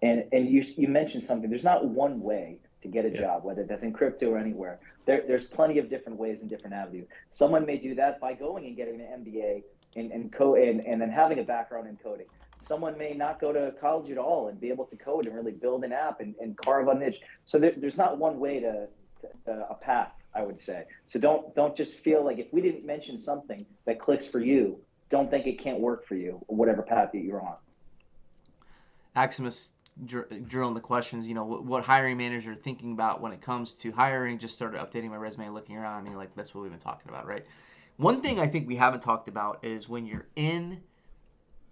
Speaker 2: and you mentioned something. There's not one way to get a job, whether that's in crypto or anywhere. There's plenty of different ways and different avenues. Someone may do that by going and getting an MBA and then having a background in coding. Someone may not go to college at all and be able to code and really build an app and carve a niche. So there's not one way to a path, I would say. So don't just feel like if we didn't mention something that clicks for you, don't think it can't work for you or whatever path that you're on.
Speaker 1: Aximus drilling the questions, what hiring managers are thinking about when it comes to hiring. Just started updating my resume, looking around. I mean, like, that's what we've been talking about, right? One thing I think we haven't talked about is when you're in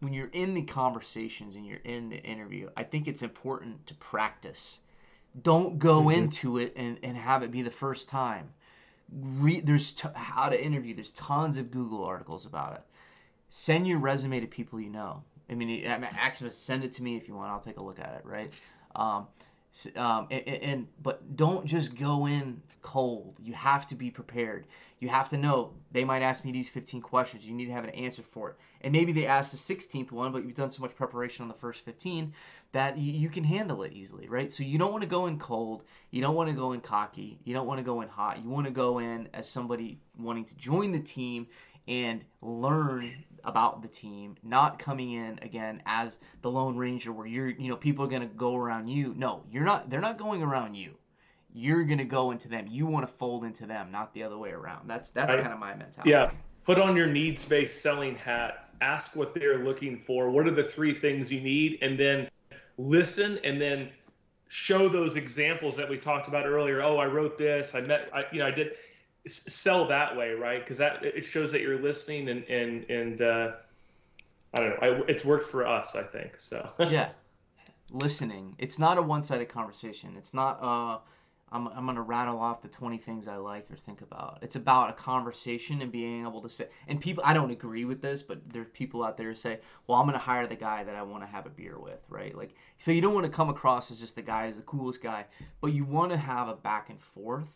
Speaker 1: the conversations and you're in the interview, I think it's important to practice. Don't go into it and have it be the first time. How to interview. There's tons of Google articles about it. Send your resume to people you know. I mean, Aximus, send it to me if you want. I'll take a look at it, right? But don't just go in cold. You have to be prepared. You have to know they might ask me these 15 questions. You need to have an answer for it. And maybe they ask the 16th one, but you've done so much preparation on the first 15 that you can handle it easily, right? So you don't want to go in cold. You don't want to go in cocky. You don't want to go in hot. You want to go in as somebody wanting to join the team and learn about the team, not coming in again as the Lone Ranger where people are going to go around you. No, you're not. They're not going around you. You're going to go into them. You want to fold into them, not the other way around. That's kind of my mentality.
Speaker 3: Yeah. Put on your needs-based selling hat. Ask what they're looking for. What are the three things you need? And then listen and then show those examples that we talked about earlier. Oh, I wrote this. I did sell that way, right? Because that it shows that you're listening and I don't know. It's worked for us, I think. So
Speaker 1: Yeah, listening. It's not a one-sided conversation. It's not I'm gonna rattle off the 20 things I like or think about. It's about a conversation and being able to say. And people, I don't agree with this, but there's people out there who say, "Well, I'm gonna hire the guy that I want to have a beer with," right? Like, so you don't want to come across as just the guy who's the coolest guy, but you want to have a back and forth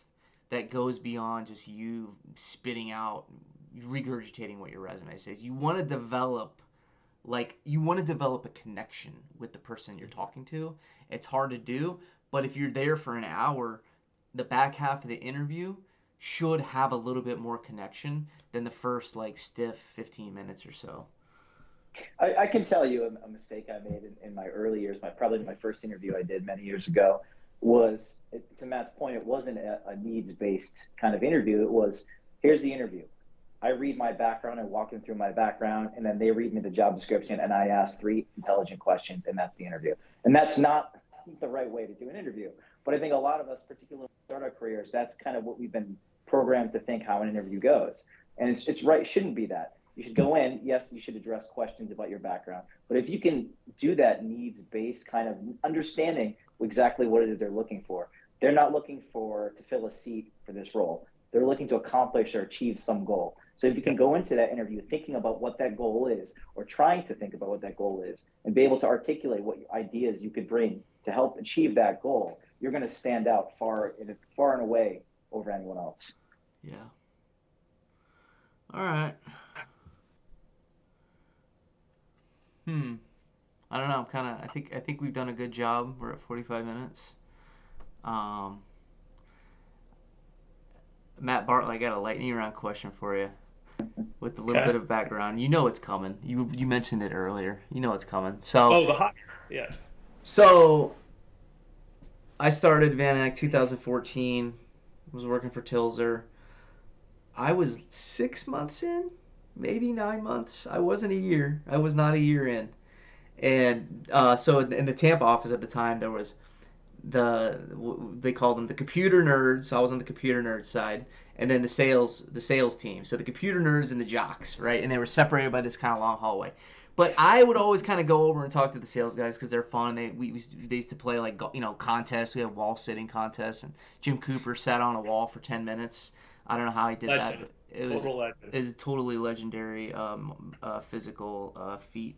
Speaker 1: that goes beyond just you spitting out, regurgitating what your resume says. You want to develop a connection with the person you're talking to. It's hard to do, but if you're there for an hour, the back half of the interview should have a little bit more connection than the first like stiff 15 minutes or so.
Speaker 2: I can tell you a mistake I made in my early years. Probably my first interview I did many years ago was, to Matt's point, it wasn't a needs based kind of interview. It was, here's the interview. I read my background, I walk them through my background, and then they read me the job description, and I ask 3 intelligent questions, and that's the interview. And that's not the right way to do an interview. But I think a lot of us, particularly in startup careers, that's kind of what we've been programmed to think how an interview goes. And it's right, it shouldn't be that. You should go in, yes, you should address questions about your background, but if you can do that needs-based kind of understanding exactly what it is they're looking for. They're not looking to fill a seat for this role. They're looking to accomplish or achieve some goal. So if you can go into that interview thinking about what that goal is, or trying to think about what that goal is, and be able to articulate what ideas you could bring to help achieve that goal, you're going to stand out far and away over anyone else.
Speaker 1: Yeah. All right. I don't know. I think we've done a good job. We're at 45 minutes. Um, Matt Bartlett, I got a lightning round question for you with a little
Speaker 3: okay.
Speaker 1: bit of background. You know it's coming. You mentioned it earlier. You know it's coming. So
Speaker 3: Oh, the hot. Yeah.
Speaker 1: so I started Van Eyck 2014. Was working for Tilzer. I was 6 months in, maybe 9 months. I wasn't a year. I was not a year in. And so in the Tampa office at the time, there was they called them the computer nerds. So I was on the computer nerd side, and then the sales team. So the computer nerds and the jocks, right? And they were separated by this kind of long hallway. But I would always kind of go over and talk to the sales guys because they're fun. They used to play like contests. We had wall sitting contests, and Jim Cooper sat on a wall for 10 minutes. I don't know how he did
Speaker 3: Legend.
Speaker 1: that. But it was a totally legendary physical feat.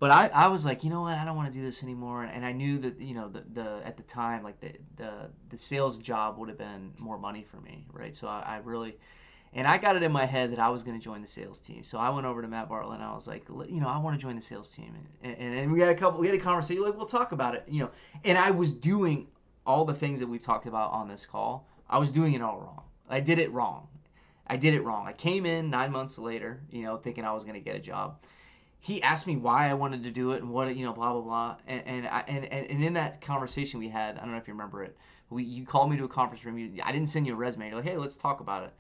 Speaker 1: But I was like, you know what? I don't want to do this anymore. And I knew that the at the time like the sales job would have been more money for me, right? So I really and I got it in my head that I was going to join the sales team. So I went over to Matt Bartlett and I was like, I want to join the sales team. And we had a conversation. Like, we'll talk about it, And I was doing all the things that we've talked about on this call. I was doing it all wrong. I did it wrong. I came in 9 months later, thinking I was going to get a job. He asked me why I wanted to do it and what, blah blah blah. And in that conversation we had, I don't know if you remember it. You called me to a conference room. I didn't send you a resume. You're like, hey, let's talk about it.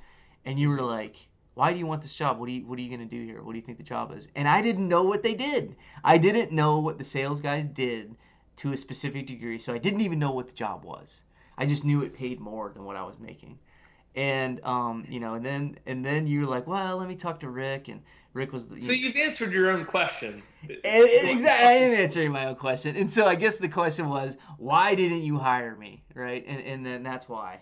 Speaker 1: And you were like, why do you want this job? What are you going to do here? What do you think the job is? And I didn't know what they did. I didn't know what the sales guys did to a specific degree. So I didn't even know what the job was. I just knew it paid more than what I was making. And and then you were like, well, let me talk to Rick, and Rick was
Speaker 3: So you've answered your own question.
Speaker 1: Exactly. I am answering my own question, and so I guess the question was, why didn't you hire me, right? And then that's why,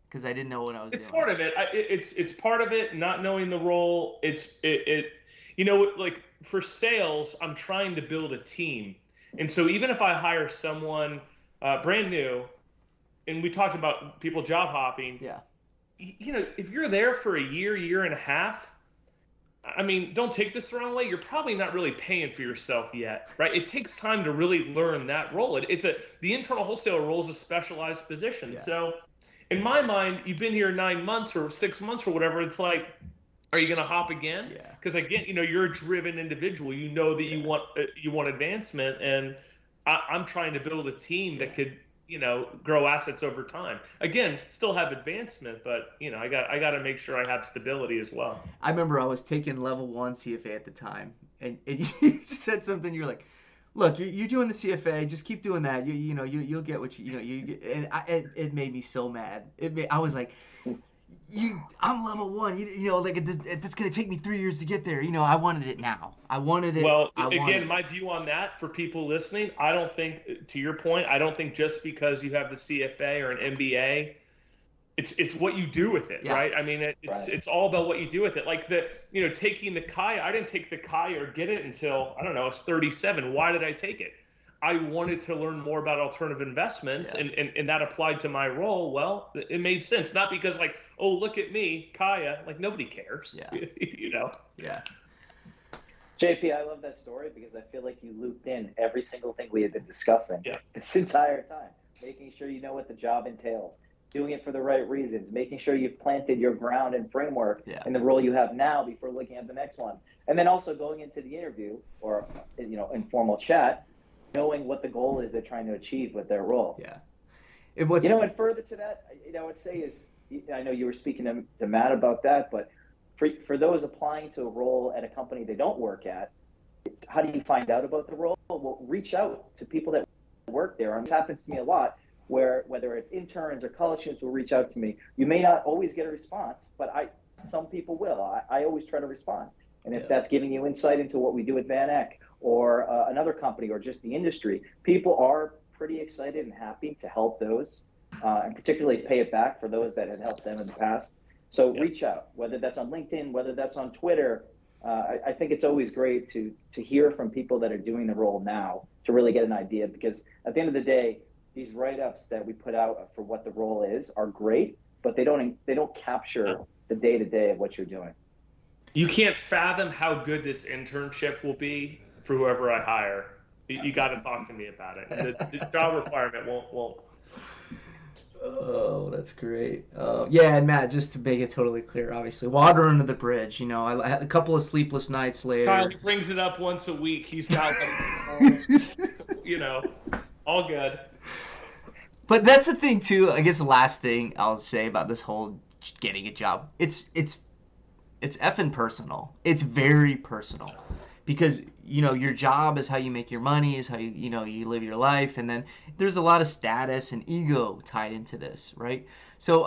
Speaker 1: because I didn't know what I was doing.
Speaker 3: It's part of it. It's part of it. Not knowing the role. Like for sales, I'm trying to build a team, and so even if I hire someone brand new, and we talked about people job hopping.
Speaker 1: Yeah.
Speaker 3: If you're there for a year and a half, I mean, don't take this the wrong way. You're probably not really paying for yourself yet, right? It takes time to really learn that role. The internal wholesaler role is a specialized position.
Speaker 1: Yeah.
Speaker 3: So, in my mind, you've been here 9 months or 6 months or whatever. It's like, are you going to hop again?
Speaker 1: Yeah.
Speaker 3: Because again, you're a driven individual. You know that you want advancement, and I'm trying to build a team that could grow assets over time. Again, still have advancement, but I got to make sure I have stability as well.
Speaker 1: I remember I was taking level 1 CFA at the time, and you just said something. You're like, Look, you're doing the CFA. Just keep doing that. You'll get what you get. And it made me so mad. I was like, I'm level one. Like that's gonna take me 3 years to get there. I wanted it now. I wanted it.
Speaker 3: Well,
Speaker 1: I wanted
Speaker 3: again,
Speaker 1: it.
Speaker 3: my view on that for people listening, I don't think, to your point, I don't think just because you have the CFA or an MBA, it's what you do with it,
Speaker 1: Yeah.
Speaker 3: right? I mean, it's all about what you do with it. Like taking the Kai, I didn't take the Kai or get it until, I don't know, I was 37. Why did I take it? I wanted to learn more about alternative investments,
Speaker 1: Yeah.
Speaker 3: and that applied to my role. Well, it made sense, not because like, oh, look at me, Kaya. Like nobody cares.
Speaker 1: Yeah. Yeah.
Speaker 2: JP, I love that story because I feel like you looped in every single thing we had been discussing
Speaker 3: Yeah.
Speaker 2: this entire time, making sure you know what the job entails, doing it for the right reasons, making sure you've planted your ground and framework in the role you have now before looking at the next one. And then also going into the interview or, informal chat, knowing what the goal is they're trying to achieve with their role.
Speaker 1: Yeah.
Speaker 2: And further to that, I would say is, I know you were speaking to Matt about that, but for those applying to a role at a company they don't work at, how do you find out about the role? Well, reach out to people that work there. And this happens to me a lot, where whether it's interns or college students will reach out to me. You may not always get a response, but some people will. I always try to respond. And if that's giving you insight into what we do at Van Eck or another company or just the industry, people are pretty excited and happy to help those, and particularly pay it back for those that had helped them in the past. So reach out, whether that's on LinkedIn, whether that's on Twitter. I think it's always great to hear from people that are doing the role now to really get an idea, because at the end of the day, these write-ups that we put out for what the role is are great, but they don't capture the day-to-day of what you're doing.
Speaker 3: You can't fathom how good this internship will be for whoever I hire. You got to talk to me about it. The job requirement won't.
Speaker 1: Oh, that's great. Yeah, and Matt, just to make it totally clear, obviously, water under the bridge. I had a couple of sleepless nights later.
Speaker 3: Kyle, he brings it up once a week. He's got, all good.
Speaker 1: But that's the thing too. I guess the last thing I'll say about this whole getting a job, it's effing personal. It's very personal, because your job is how you make your money, is how you live your life, and then there's a lot of status and ego tied into this, right? So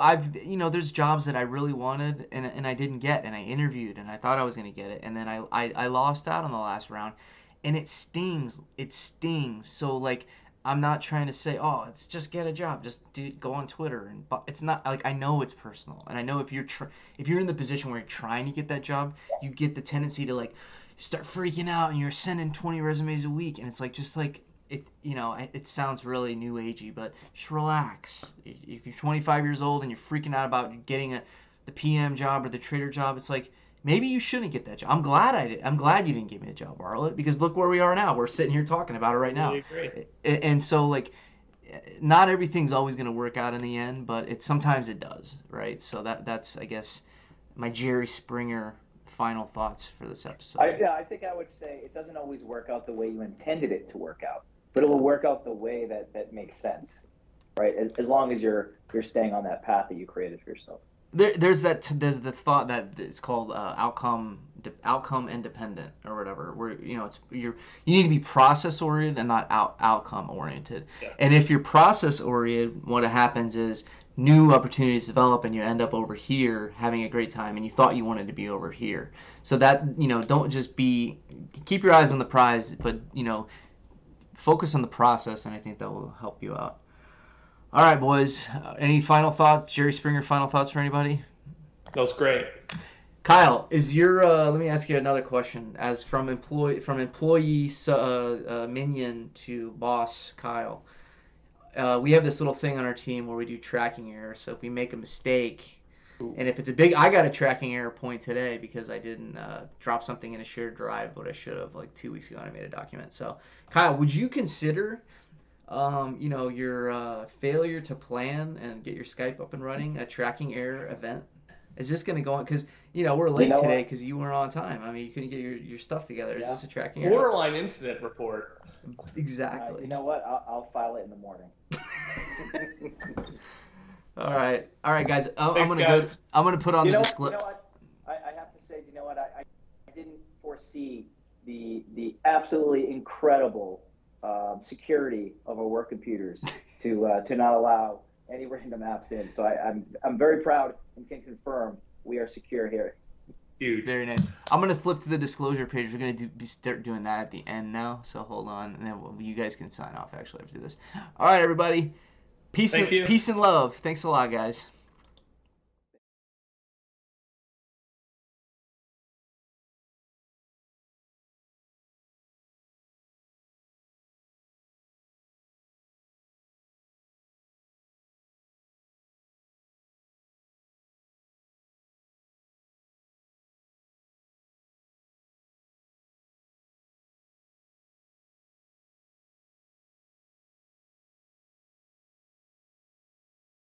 Speaker 1: there's jobs that I really wanted and I didn't get, and I interviewed and I thought I was going to get it, and then I lost out on the last round, and it stings. So like, I'm not trying to say, oh, let's just get a job, just go on Twitter, but it's not like, I know it's personal, and I know if you're in the position where you're trying to get that job, you get the tendency to like start freaking out and you're sending 20 resumes a week, and it's like, just like it sounds really new agey, but just relax. If you're 25 years old and you're freaking out about getting the PM job or the trader job, it's like, maybe you shouldn't get that job. I'm glad you didn't give me the job, Bartlett, because look where we are now. We're sitting here talking about it right now.
Speaker 3: Really,
Speaker 1: and so like, not everything's always going to work out in the end, but sometimes it does, right? So that's, I guess, my Jerry Springer final thoughts for this episode.
Speaker 2: I think I would say it doesn't always work out the way you intended it to work out, but it will work out the way that makes sense, right? As long as you're staying on that path that you created for yourself.
Speaker 1: There's the thought that it's called outcome independent or whatever, where you need to be process oriented and not outcome oriented.
Speaker 3: Yeah.
Speaker 1: And if you're process oriented, what happens is new opportunities develop and you end up over here having a great time, and you thought you wanted to be over here. So that, don't just keep your eyes on the prize, but focus on the process, and I think that will help you out. All right, boys. Any final thoughts? Jerry Springer, final thoughts for anybody?
Speaker 3: That was great.
Speaker 1: Kyle, is your let me ask you another question. As from employee minion to boss, Kyle, we have this little thing on our team where we do tracking error. So if we make a mistake, and if it's I got a tracking error point today because I didn't drop something in a shared drive, but I should have like 2 weeks ago, and I made a document. So, Kyle, would you consider your failure to plan and get your Skype up and running a tracking error event? Is this going to go on? Because, we're late today because you weren't on time. I mean, you couldn't get your stuff together. Is this a tracking error?
Speaker 3: Borderline incident report.
Speaker 1: Exactly.
Speaker 2: You know what? I'll file it in the morning.
Speaker 1: All right, guys.
Speaker 3: Thanks, guys.
Speaker 1: I'm gonna put on the disclaimer.
Speaker 2: You know what? I have to say, I didn't foresee the absolutely incredible security of our work computers to not allow any random apps in. So I'm very proud and can confirm we are secure here.
Speaker 3: Huge.
Speaker 1: Very nice. I'm gonna flip to the disclosure page. We're gonna start doing that at the end now. So hold on, and then you guys can sign off actually after this. All right, everybody. Peace and love. Thanks a lot, guys.